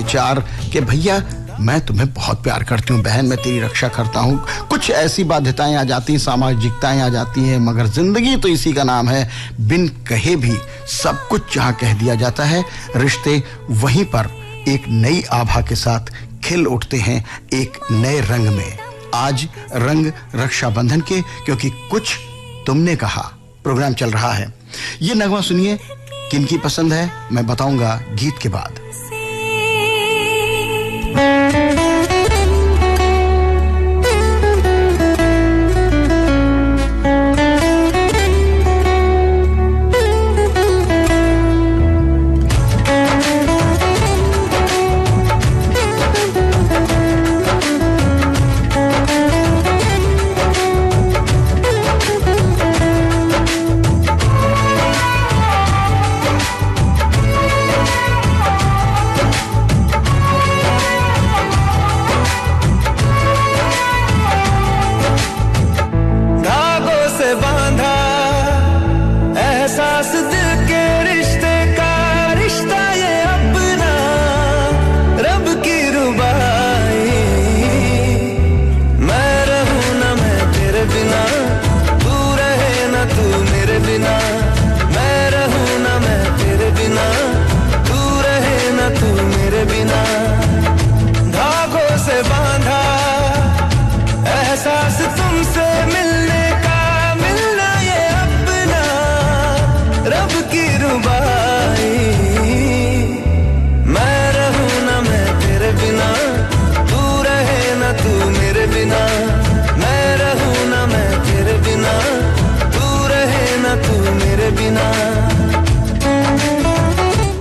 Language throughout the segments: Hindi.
विचार कि भैया मैं तुम्हें बहुत प्यार करती हूँ, बहन मैं तेरी रक्षा करता हूँ। कुछ ऐसी बाध्यताएं आ जाती हैं, सामाजिकताएं आ जाती हैं, मगर जिंदगी तो इसी का नाम है। बिन कहे भी सब कुछ जहाँ कह दिया जाता है, रिश्ते वहीं पर एक नई आभा के साथ खिल उठते हैं, एक नए रंग में। आज रंग रक्षाबंधन के, क्योंकि कुछ तुमने कहा प्रोग्राम चल रहा है। ये नगमा सुनिए, किनकी पसंद है मैं बताऊंगा गीत के बाद।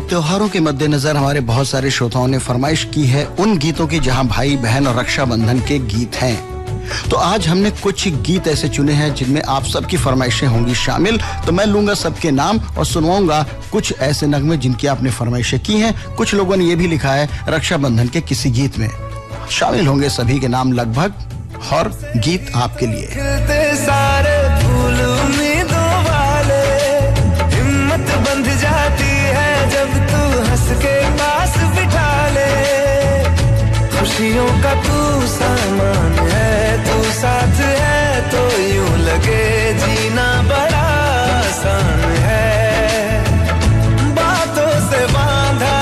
त्योहारों के मद्देनजर हमारे बहुत सारे श्रोताओं ने फरमाइश की है उन गीतों की जहां भाई बहन और रक्षाबंधन के गीत हैं। तो आज हमने कुछ गीत ऐसे चुने हैं जिनमें आप सबकी फरमाइशें होंगी शामिल। तो मैं लूंगा सबके नाम और सुनवाऊंगा कुछ ऐसे नगमे जिनकी आपने फरमाइशें की हैं। कुछ लोगों ने ये भी लिखा है रक्षाबंधन के किसी गीत में शामिल होंगे सभी के नाम लगभग, और गीत आपके लिए। सारे फूल उम्मीदों वाले, हिम्मत बंध जाती है जब तू हंस के पास बिठा ले। खुशियों का तू सामान है, तू साथ है तो यूं लगे जीना बड़ा आसान है। बातों से बांधा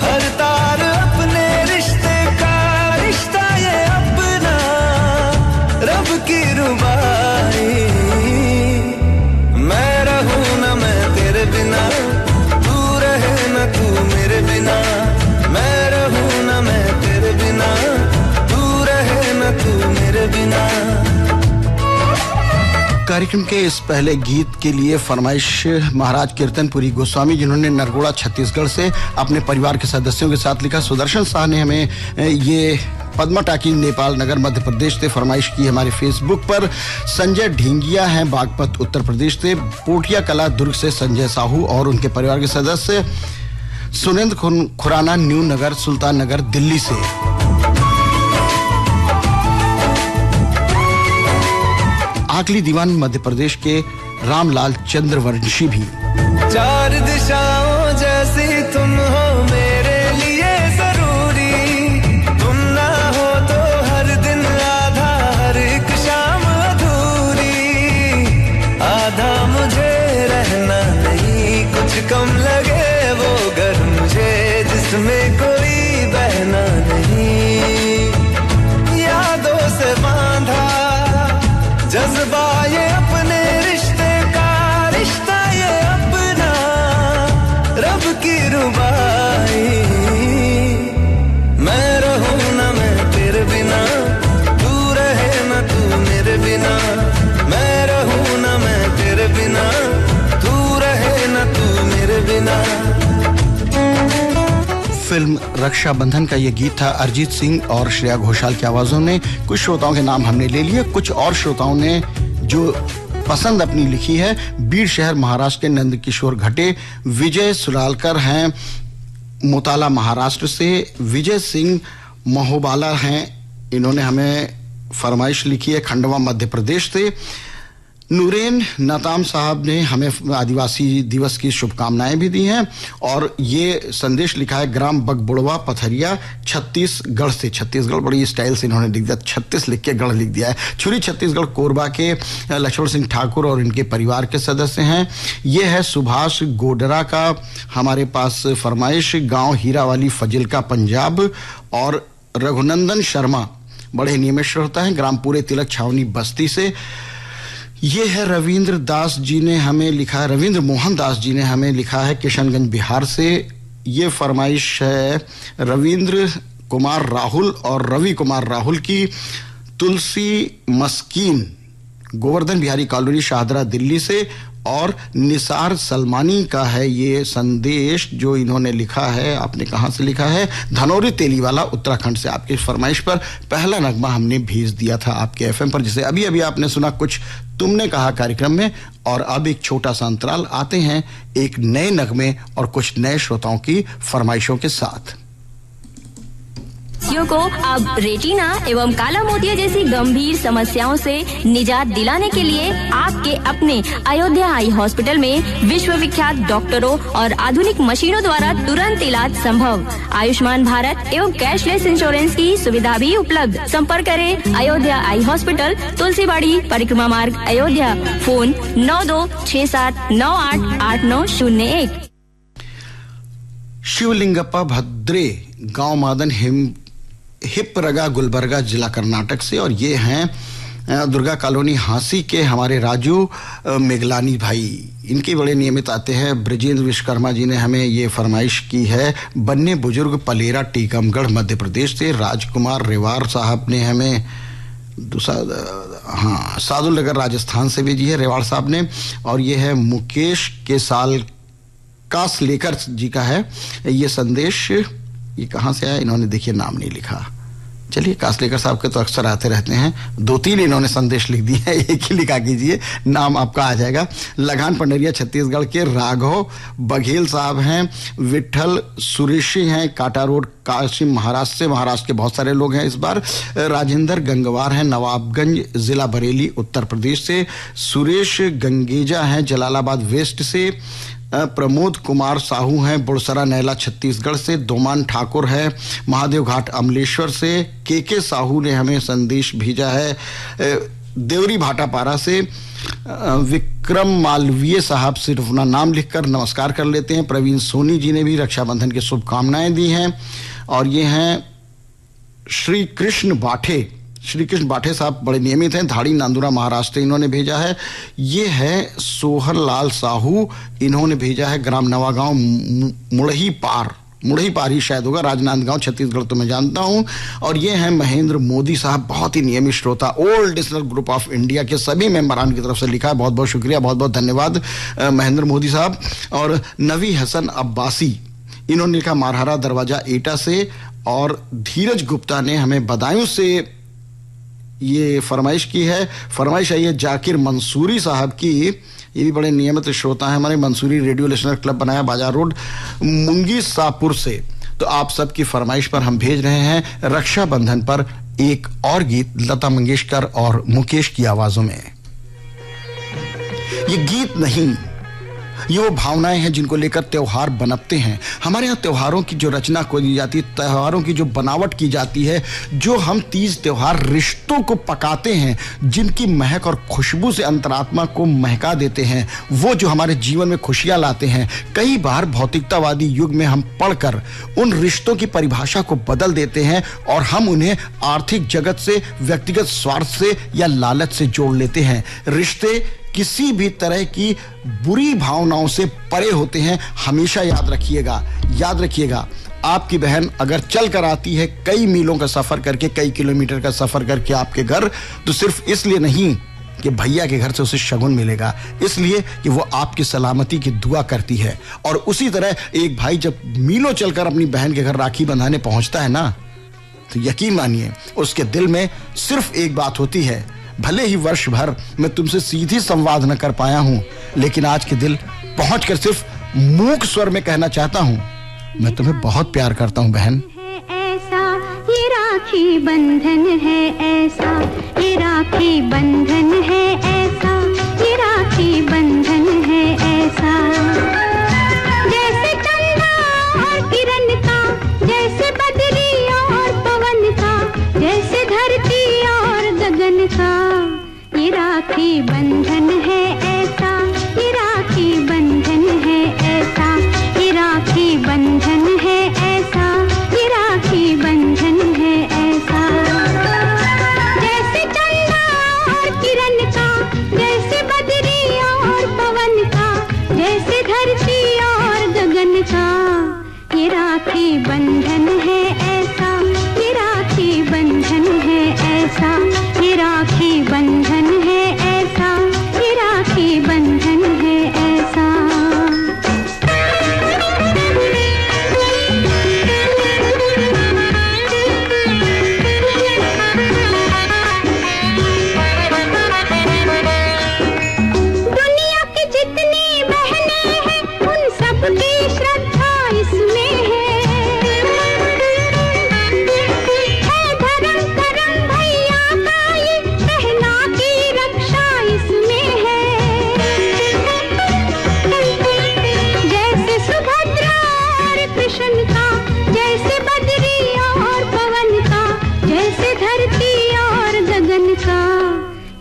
हर तार अपने रिश्ते का, रिश्ता ये अपना रब की रुबाई। मैं रहूं ना मैं तेरे बिना, तू रहे ना तू मेरे बिना। मैं रहूं ना मैं तेरे बिना, तू रहे ना तू मेरे बिना। कार्यक्रम के इस पहले गीत के लिए फरमाइश महाराज कीर्तनपुरी गोस्वामी, जिन्होंने नरगोड़ा छत्तीसगढ़ से अपने परिवार के सदस्यों के साथ लिखा। सुदर्शन शाह ने हमें ये पद्मा टाकी नेपाल नगर मध्य प्रदेश से फरमाइश की हमारे फेसबुक पर। संजय ढींगिया हैं बागपत उत्तर प्रदेश से। पोटिया कला दुर्ग से संजय साहू और उनके परिवार के सदस्य। सुरेंद्र खुराना न्यू नगर सुल्तान नगर दिल्ली से। आकली दीवान मध्य प्रदेश के रामलाल चंद्रवंशी भी। चार दिशाओं जैसी तुम हो मेरे लिए जरूरी, तुम ना हो तो हर दिन आधा, हर एक शाम अधूरी। आधा मुझे रहना नहीं, कुछ कम लगे वो घर मुझे, जिसमें कोई बहना नहीं। यादों से बांधा जज्बा ये अपने रिश्ते का, रिश्ता ये अपना रब की रुबाई। मैं रहूं ना मैं तेरे बिना, तू रहे ना तू मेरे बिना। मैं रहूं ना मैं तेरे बिना, तू रहे ना तू मेरे बिना। फिल्म रक्षाबंधन का ये गीत था अरिजीत सिंह और श्रेया घोषाल की आवाजों में। कुछ श्रोताओं के नाम हमने ले लिए, कुछ और श्रोताओं ने जो पसंद अपनी लिखी है। बीड़ शहर महाराष्ट्र के नंदकिशोर घटे। विजय सुलालकर हैं मोताला महाराष्ट्र से। विजय सिंह महोबाला हैं, इन्होंने हमें फरमाइश लिखी है खंडवा मध्य प्रदेश से। नूरेन नाताम साहब ने हमें आदिवासी दिवस की शुभकामनाएं भी दी हैं और ये संदेश लिखा है ग्राम बगबुड़वा पथरिया छत्तीसगढ़ से। छत्तीसगढ़ बड़ी स्टाइल से इन्होंने लिख दिया, 36 लिख के गढ़ लिख दिया है। छुरी छत्तीसगढ़ कोरबा के लक्ष्मण सिंह ठाकुर और इनके परिवार के सदस्य हैं। ये है सुभाष गोडरा का हमारे पास फरमाइश, गांव हीरावाली फजिलका पंजाब। और रघुनंदन शर्मा बड़े नियमित श्रोता हैं, ग्राम पूरे तिलक छावनी बस्ती से। ये है रविंद्र दास जी ने हमें लिखा है, रविंद्र मोहन दास जी ने हमें लिखा है किशनगंज बिहार से। ये फरमाइश है रविंद्र कुमार राहुल और रवि कुमार राहुल की, तुलसी मस्कीन गोवर्धन बिहारी कॉलोनी शाहदरा दिल्ली से। और निसार सलमानी का है ये संदेश जो इन्होंने लिखा है, आपने कहाँ से लिखा है, धनौरी तेलीवाला उत्तराखंड से। आपकी फरमाइश पर पहला नगमा हमने भेज दिया था आपके एफएम पर, जिसे अभी अभी आपने सुना कुछ तुमने कहा कार्यक्रम में। और अब एक छोटा सा अंतराल, आते हैं एक नए नगमे और कुछ नए श्रोताओं की फरमाइशों के साथ। को अब रेटिना एवं काला मोतिया जैसी गंभीर समस्याओं से निजात दिलाने के लिए आपके अपने अयोध्या आई हॉस्पिटल में विश्व विख्यात डॉक्टरों और आधुनिक मशीनों द्वारा तुरंत इलाज संभव। आयुष्मान भारत एवं कैशलेस इंश्योरेंस की सुविधा भी उपलब्ध। संपर्क करें अयोध्या आई हॉस्पिटल, तुलसीबाड़ी, परिक्रमा मार्ग, अयोध्या। फोन 9267988901। शिवलिंगप्पा भद्रे, गांव मादन हिपरगा गुलबर्गा, जिला कर्नाटक से। और ये हैं दुर्गा कॉलोनी हांसी के हमारे राजू मेघलानी भाई, इनके बड़े नियमित आते हैं। ब्रजेंद्र विश्वकर्मा जी ने हमें ये फरमाइश की है बन्ने बुजुर्ग पलेरा टीकमगढ़ मध्य प्रदेश से। राजकुमार रेवार साहब ने हमें सादुल नगर राजस्थान से भेजी है, रेवाड़ साहब ने। और ये है मुकेश के साल कासलेकर जी का है ये संदेश। ये कहाँ से आया इन्होंने देखिए नाम नहीं लिखा। चलिए, कासलेकर साहब के तो अक्सर आते रहते हैं, 2-3 इन्होंने संदेश लिख दिए हैं, एक ही लिखा कीजिए, नाम आपका आ जाएगा। लगान पंडरिया छत्तीसगढ़ के राघव बघेल साहब हैं। विठल सुरेशी हैं, काटा रोड काशी महाराष्ट्र से। महाराष्ट्र के बहुत सारे लोग हैं इस बार। राजेंद्र गंगवार हैं, नवाबगंज जिला बरेली उत्तर प्रदेश से। सुरेश गंगेजा हैं, जलालाबाद वेस्ट से। प्रमोद कुमार साहू हैं, बुड़सरा नैला छत्तीसगढ़ से। दोमान ठाकुर है, महादेव घाट अमलेश्वर से। के साहू ने हमें संदेश भेजा है देवरी भाटापारा से। विक्रम मालवीय साहब सिर्फ अपना नाम लिखकर नमस्कार कर लेते हैं। प्रवीण सोनी जी ने भी रक्षाबंधन की शुभकामनाएं दी हैं। और ये हैं श्री कृष्ण बाठे साहब, बड़े नियमित हैं, धाड़ी नांदुरा महाराष्ट्र, इन्होंने भेजा है। ये है सोहर लाल साहू, इन्होंने भेजा है ग्राम नवागांव मुड़ही पार ही शायद होगा, राजनांदगांव छत्तीसगढ़ तो मैं जानता हूं। और ये हैं महेंद्र मोदी साहब, बहुत ही नियमित श्रोता, old listener group of India के सभी मेंबरान की तरफ से लिखा है। बहुत बहुत शुक्रिया, बहुत बहुत धन्यवाद महेंद्र मोदी साहब। और नवी हसन अब्बासी, इन्होंने लिखा मारहरा दरवाजा एटा से। और धीरज गुप्ता ने हमें बदायूं से ये फरमाइश की है। फरमाइश है ये जाकिर मंसूरी साहब की, ये भी बड़े नियमित श्रोता हैं हमारे। मंसूरी रेडियो लिसनर क्लब बनाया बाजार रोड मुंगी सापुर से। तो आप सबकी फरमाइश पर हम भेज रहे हैं रक्षाबंधन पर एक और गीत, लता मंगेशकर और मुकेश की आवाजों में। ये गीत नहीं, ये वो भावनाएं हैं जिनको लेकर त्योहार बनते हैं। हमारे यहाँ त्योहारों की जो रचना की जाती है, त्योहारों की जो बनावट की जाती है, जो हम तीज त्योहार रिश्तों को पकाते हैं, जिनकी महक और खुशबू से अंतरात्मा को महका देते हैं, वो जो हमारे जीवन में खुशियां लाते हैं। कई बार भौतिकतावादी युग में हम पढ़कर उन रिश्तों की परिभाषा को बदल देते हैं और हम उन्हें आर्थिक जगत से, व्यक्तिगत स्वार्थ से या लालच से जोड़ लेते हैं। रिश्ते किसी भी तरह की बुरी भावनाओं से परे होते हैं, हमेशा याद रखिएगा। आपकी बहन अगर चल कर आती है कई मीलों का सफर करके, कई किलोमीटर का सफर करके आपके घर, तो सिर्फ इसलिए नहीं कि भैया के घर से उसे शगुन मिलेगा, इसलिए कि वो आपकी सलामती की दुआ करती है। और उसी तरह एक भाई जब मीलों चलकर अपनी बहन के घर राखी बंधाने पहुंचता है ना, तो यकीन मानिए उसके दिल में सिर्फ एक बात होती है, भले ही वर्ष भर मैं तुमसे सीधी संवाद न कर पाया हूं, लेकिन आज के दिल पहुंचकर सिर्फ मूक स्वर में कहना चाहता हूं, मैं तुम्हें बहुत प्यार करता हूं बहन। ऐसा ये राखी बंधन है, ऐसा ये राखी बंधन है, ऐसा राखी बंधन है ऐसा। जैसे चंदा और किरण का, जैसे बदरी और पवन का, जैसे धरती और गगन का, ये राखी बंधन है ऐसा, ये राखी बंधन है ऐसा, ये राखी बंधन है ऐसा, ये राखी बंधन है ऐसा। जैसे चंदा और किरण का, जैसे बदरी और पवन का, जैसे धरती और गगन का, ये राखी बंधन है ऐसा, ये राखी बंधन है ऐसा, ये राखी बंधन है ऐसा, ये राखी बंधन है ऐसा। दुनिया की जितनी बहनें हैं, उन सबकी श्रद्धा इसमें है। धर्म करम भैया का ये बहना की रक्षा इसमें है। जैसे सुभद्रा और कृष्ण का, जैसे बदरी और पवन का, जैसे धरती और गगन का,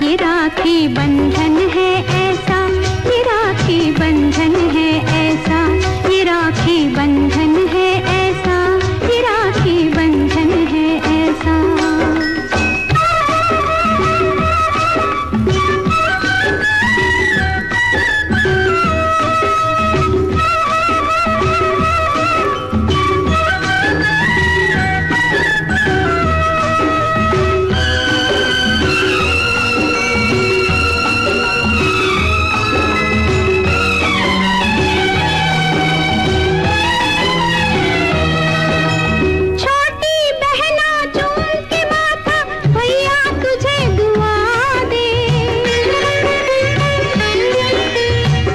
ये राखी बंधन है ऐसा, ये राखी बंधन है ऐसा, ये राखी बंधन है ऐसा, ये राखी बंधन है ऐसा। छोटी बहना चूम के माथा, भैया तुझे दुआ दे।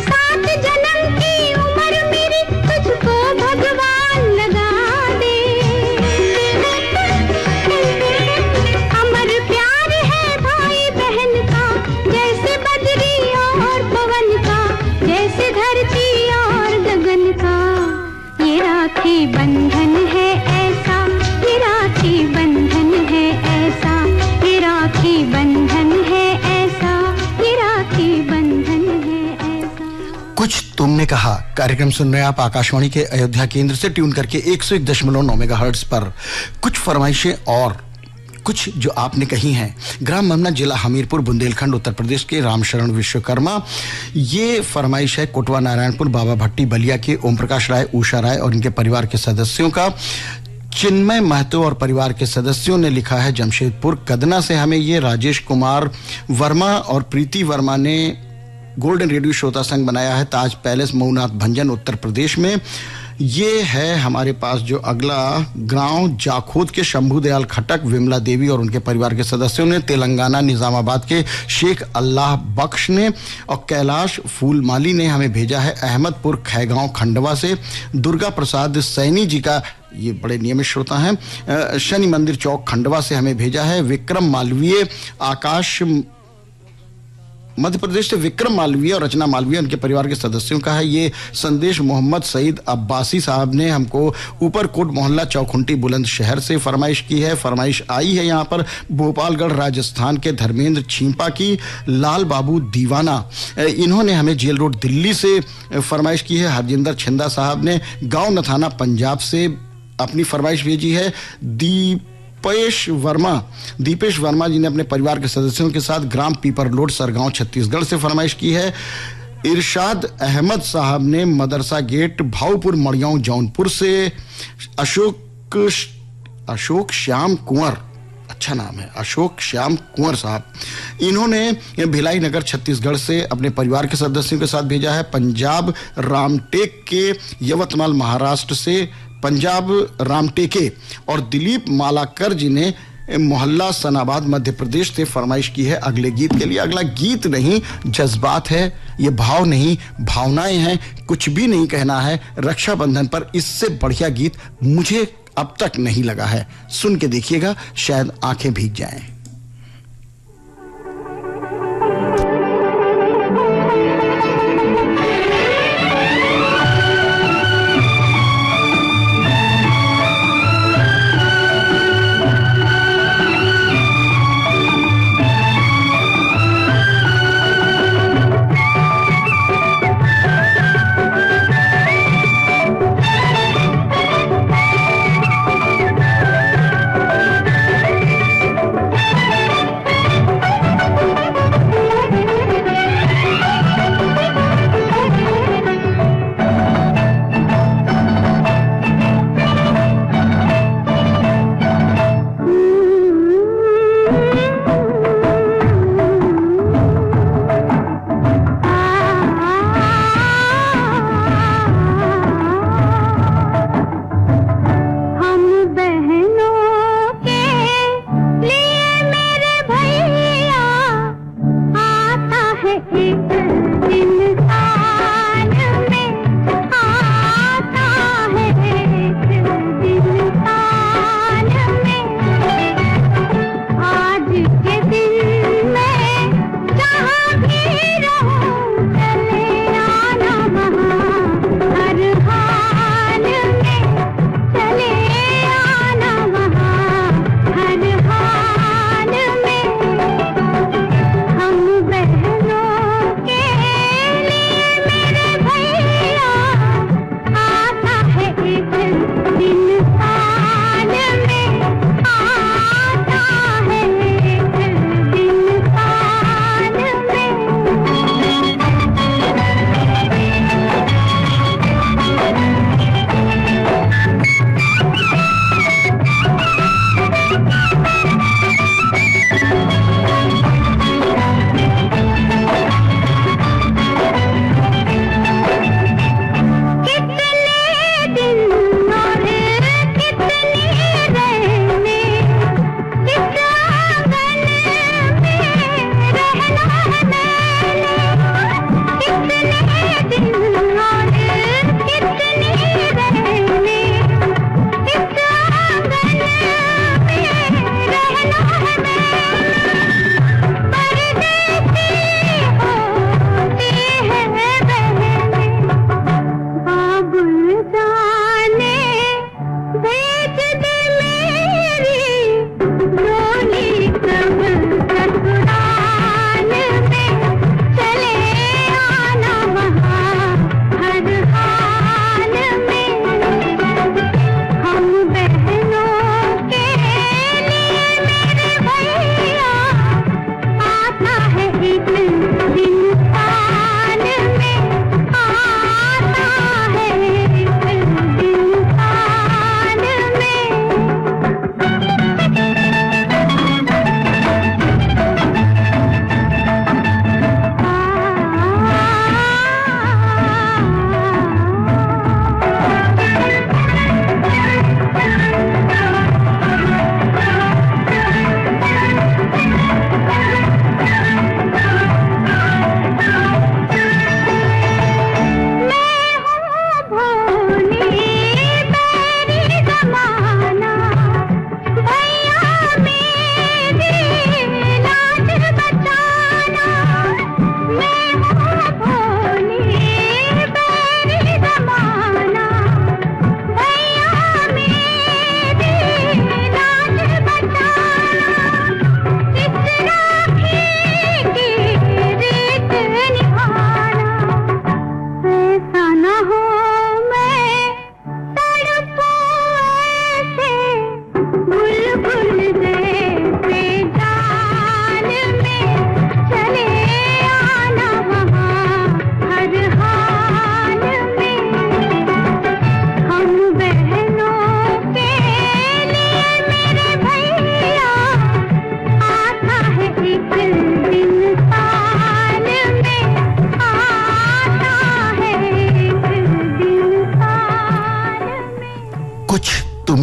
7 जन्म की उम्र मेरी तुझको भगवान लगा दे। अमर प्यार है भाई बहन का, जैसे बदरी और पवन का, जैसे धरती और गगन का, ये राखी बंधन है ऐसा, ये राखी बंधन है ऐसा, ये राखी बंधन है ऐसा, ये राखी बंधन है ऐसा। कुछ तुमने कहा कार्यक्रम सुन रहे हैं आप आकाशवाणी के अयोध्या केंद्र से ट्यून करके 101.9 मेगाहर्ट्ज पर। कुछ फरमाइशें और कुछ जो आपने कही हैं। ग्राम ममना, जिला हमीरपुर, बुंदेलखंड, उत्तर प्रदेश के रामशरण विश्वकर्मा, ये फरमाइश है कोटवा नारायणपुर बाबा भट्टी बलिया के ओम प्रकाश राय, उषा राय और इनके परिवार के सदस्यों का। चिन्मय महतो और परिवार के सदस्यों ने लिखा है जमशेदपुर कदना से हमें ये। राजेश कुमार वर्मा और प्रीति वर्मा ने गोल्डन रेडियो श्रोता संघ बनाया है ताज पैलेस, मऊनाथ भंजन, उत्तर प्रदेश में। ये है हमारे पास जो अगला गांव जाखोद के शंभू दयाल खटक, विमला देवी और उनके परिवार के सदस्यों ने। तेलंगाना निजामाबाद के शेख अल्लाह बख्श ने और कैलाश फूलमाली ने हमें भेजा है अहमदपुर खैगांव खंडवा से। दुर्गा प्रसाद सैनी जी का, ये बड़े नियमित श्रोता हैं, शनि मंदिर चौक खंडवा से हमें भेजा है। विक्रम मालवीय, आकाश मध्य प्रदेश से विक्रम मालवीय और रचना मालवीय उनके परिवार के सदस्यों का है। ये संदेश मोहम्मद सईद अब्बासी साहब ने हमको ऊपरकोट मोहल्ला चौखुंटी बुलंदशहर से फरमाइश की है। फरमाइश आई है यहाँ पर भोपालगढ़ राजस्थान के धर्मेंद्र छींपा की। लाल बाबू दीवाना, इन्होंने हमें जेल रोड दिल्ली से फरमाइश की है। हरजिंदर छिंदा साहब ने गाँव नथाना पंजाब से अपनी फरमाइश भेजी है। दीपेश वर्मा जी ने अपने परिवार के सदस्यों के साथ ग्राम पीपरलोड सरगांव छत्तीसगढ़ से फरमाइश की है। इरशाद अहमद साहब ने मदरसा गेट भाऊपुर मड़ियाऊ जौनपुर से। अशोक श्याम कुंवर, अच्छा नाम है, अशोक श्याम कुंवर साहब, इन्होंने भिलाई नगर छत्तीसगढ़ से अपने परिवार के सदस्यों के साथ भेजा है। पंजाब रामटेक के यवतमाल महाराष्ट्र से पंजाब रामटेके और दिलीप मालाकर जी ने मोहल्ला सनाबाद मध्य प्रदेश से फरमाइश की है अगले गीत के लिए। अगला गीत नहीं, जज्बात है, ये भाव नहीं, भावनाएं हैं। कुछ भी नहीं कहना है रक्षाबंधन पर, इससे बढ़िया गीत मुझे अब तक नहीं लगा है। सुन के देखिएगा, शायद आंखें भीग जाएं।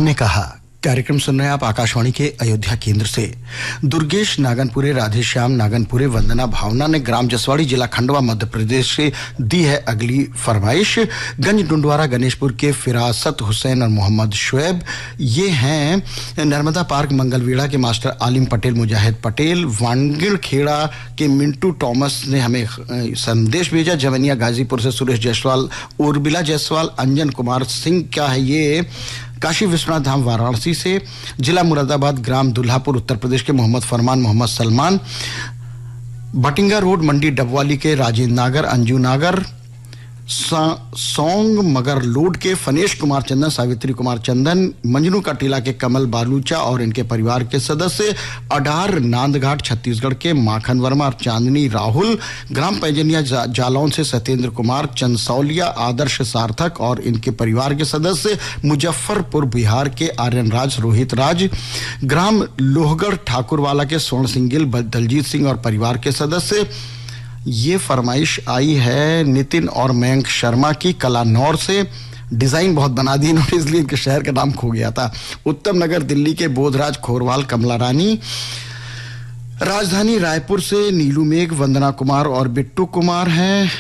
हमने कहा। कार्यक्रम सुन रहे हैं आप आकाशवाणी के अयोध्या केंद्र से। दुर्गेश नागनपुरे, राधेश्याम नागनपुरे, वंदना भावना ने ग्राम जसवाड़ी, जिला खंडवा, मध्य प्रदेश से दी है अगली फरमाइश। गंज डुंडवारा गणेशपुर के फिरासत हुसैन और मोहम्मद शुएब, ये हैं नर्मदा पार्क मंगलवेड़ा के मास्टर आलिम पटेल, मुजाहिद पटेल। वानगिड़ खेड़ा के मिंटू टॉमस ने हमें संदेश भेजा। जवनिया गाजीपुर से सुरेश जायसवाल, उर्बिला जायसवाल, अंजन कुमार सिंह का है ये। काशी विश्वनाथ धाम वाराणसी से, जिला मुरादाबाद, ग्राम दुल्हापुर, उत्तर प्रदेश के मोहम्मद फरमान, मोहम्मद सलमान। बटिंगा रोड, मंडी डबवाली के राजेंद्र नागर, अंजू नागर। सोंग मगर लोड के फनेश कुमार चंदन, सावित्री कुमार चंदन। मंजनू का टीला के कमल बालूचा और इनके परिवार के सदस्य। अडार नांदघाट छत्तीसगढ़ के माखन वर्मा और चांदनी राहुल। ग्राम पैजनिया जालौन से सत्येंद्र कुमार, चंदसौलिया आदर्श सार्थक और इनके परिवार के सदस्य। मुजफ्फरपुर बिहार के आर्यन राज, रोहित राज। ग्राम लोहगढ़ ठाकुरवाला के स्वर्ण सिंह गिल, दलजीत सिंह और परिवार के सदस्य। ये फरमाइश आई है नितिन और मयंक शर्मा की, कलानौर से। डिजाइन बहुत बना दी इन्होंने, इसलिए इनके शहर का नाम खो गया था। उत्तम नगर दिल्ली के बोधराज खोरवाल, कमला रानी। राजधानी रायपुर से नीलू मेघ, वंदना कुमार और बिट्टू कुमार हैं।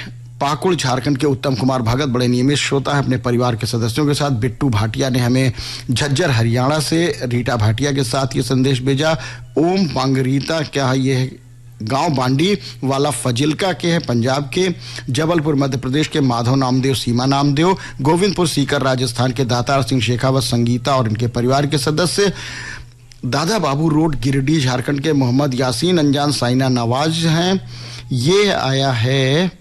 पाकुड़ झारखंड के उत्तम कुमार भगत बड़े नियमित श्रोता है अपने परिवार के सदस्यों के साथ। बिट्टू भाटिया ने हमें झज्जर हरियाणा से रीटा भाटिया के साथ ये संदेश भेजा। ओम पांगरीता, क्या है ये, गांव बांडी वाला फजिलका के हैं, पंजाब के। जबलपुर मध्य प्रदेश के माधव नामदेव, सीमा नामदेव। गोविंदपुर सीकर राजस्थान के दातार सिंह शेखावत, संगीता और इनके परिवार के सदस्य। दादा बाबू रोड गिरिडीह झारखंड के मोहम्मद यासीन, अनजान साइना नवाज हैं। ये आया है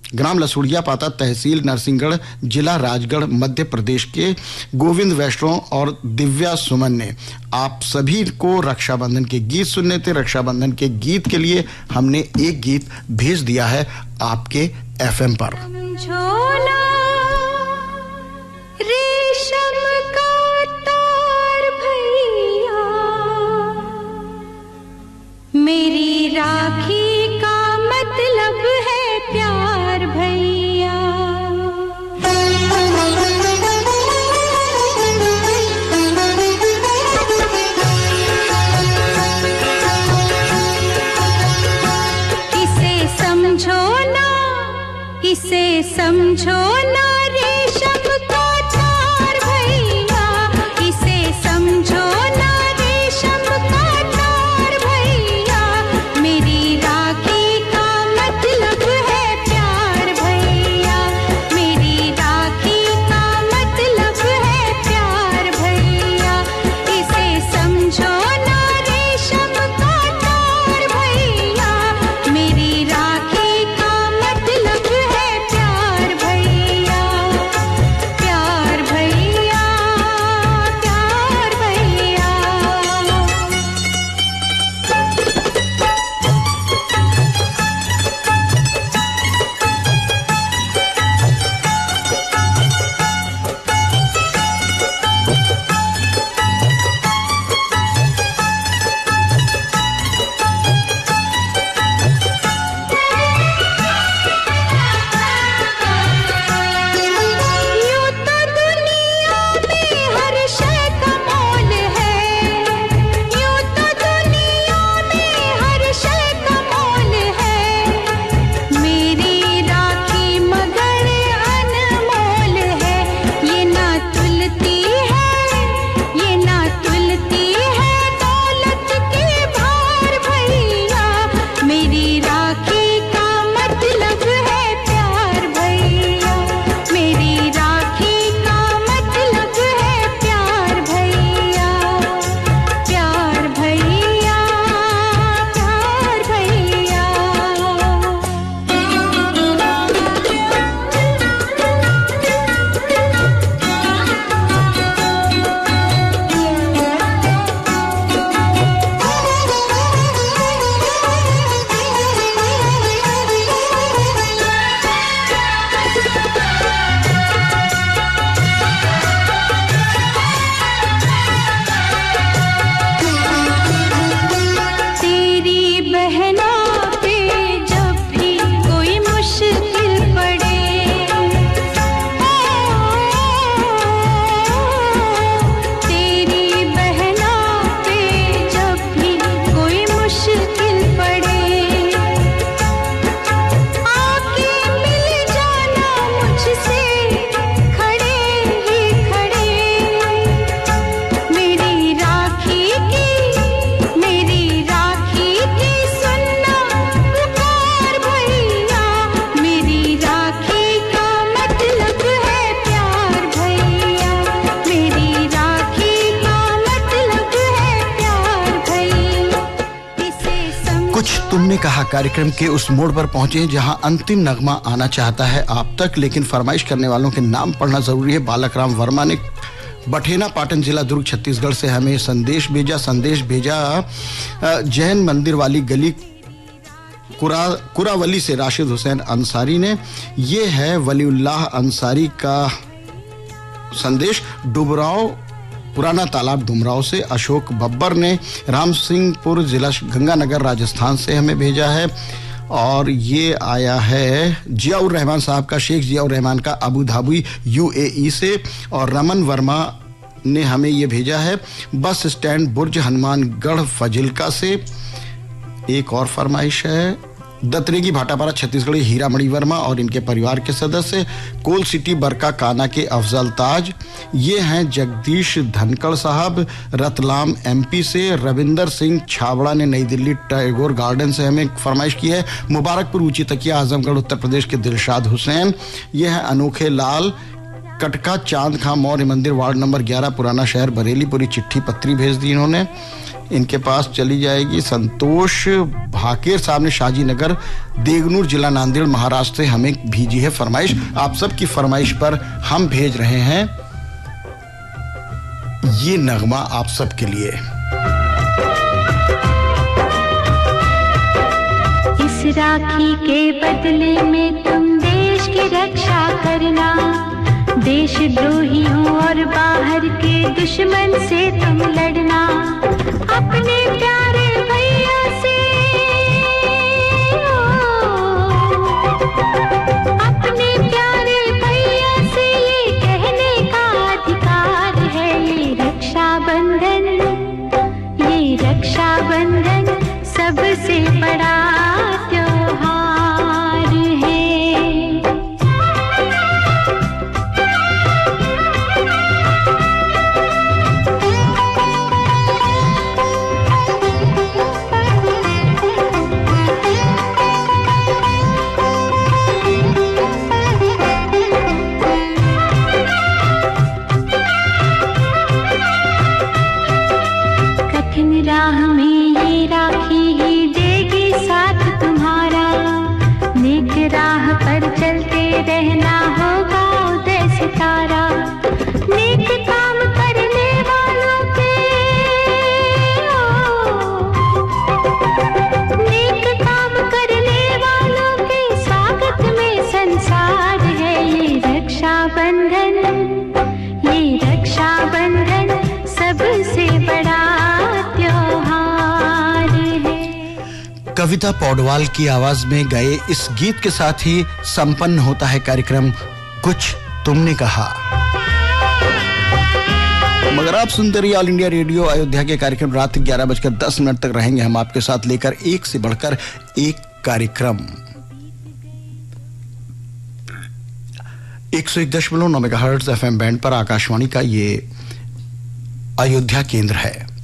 ग्राम लसुड़िया पाता, तहसील नरसिंहगढ़, जिला राजगढ़, मध्य प्रदेश के गोविंद वैष्णव और दिव्या सुमन ने। आप सभी को रक्षाबंधन के गीत सुनने थे। रक्षाबंधन के गीत के लिए हमने एक गीत भेज दिया है आपके एफएम पर। रेशम का तार भैया, मेरी राखी का मतलब है प्यार भैया। इसे समझो ना, इसे समझो ना, रेशम का तार भैया। इसे समझो ना, रेशम का तार भैया, मेरी राखी का मतलब है प्यार भैया। मेरी राखी का मतलब है प्यार भैया। इसे समझो ना, रेशम का तार भैया, मेरी राखी का मतलब है प्यार भैया। तुमने कहा कार्यक्रम के उस मोड़ पर पहुंचे जहां अंतिम नगमा आना चाहता है आप तक, लेकिन फरमाइश करने वालों के नाम पढ़ना जरूरी है। बालक राम वर्मा ने बठेना पाटन जिला दुर्ग छत्तीसगढ़ से हमें संदेश भेजा जैन मंदिर वाली गली कुरावली से राशिद हुसैन अंसारी ने। ये है वलीउल्लाह अंसारी का संदेश डुबराव पुराना तालाब डुमराव से। अशोक बब्बर ने राम सिंहपुर जिला गंगानगर राजस्थान से हमें भेजा है। और ये आया है जियाउर रहमान साहब का, शेख जियाउर रहमान का अबू धाबी UAE से। और रमन वर्मा ने हमें ये भेजा है बस स्टैंड बुर्ज हनुमानगढ़ फजिल्का से। एक और फरमाइश है दतरेगी भाटापारा छत्तीसगढ़ी हीरामणि वर्मा और इनके परिवार के सदस्य। कोल सिटी बरका काना के अफजल ताज, ये हैं जगदीश धनखड़ साहब रतलाम MP से। रविंदर सिंह छाबड़ा ने नई दिल्ली टैगोर गार्डन से हमें फरमाइश की है। मुबारकपुर ऊंची तकिया आजमगढ़ उत्तर प्रदेश के दिलशाद हुसैन। ये है अनोखे लाल कटका चांद खां मौर्य मंदिर वार्ड नंबर 11 पुराना शहर बरेली। पूरी चिट्ठी पत्री भेज दी इन्होंने। इनके पास चली जाएगी। संतोष भाकेर साहब ने शाजी नगर देगनूर जिला नांदेड़ महाराष्ट्र से हमें भेजी है फरमाइश। आप सबकी फरमाइश पर हम भेज रहे हैं ये नगमा आप सबके लिए। इस राखी के बदले में तुम देश की रक्षा करना, देशद्रोहियों और बाहर के दुश्मन से तुम लड़ना। अपने प्यारे भैया से अपने प्यारे भैया से ये कहने का अधिकार है। ये रक्षा बंधन सबसे बड़ा त्योहार है। राह में ये राखी ही देगी साथ तुम्हारा, नेक राह पर चलते रहना होगा उदय सितारा। नेक काम करने वालों के नेक काम करने वालों के स्वागत में संसार है। ये रक्षा बंधन सबसे बड़ा कविता पौडवाल की आवाज में गए इस गीत के साथ ही संपन्न होता है कार्यक्रम कुछ तुमने कहा। मगर आप सुनते रहिए ऑल इंडिया रेडियो अयोध्या के कार्यक्रम। रात 11:10 तक रहेंगे हम आपके साथ लेकर एक से बढ़कर एक कार्यक्रम। 101.9 मेगाहर्ट्ज FM बैंड पर आकाशवाणी का ये अयोध्या केंद्र है।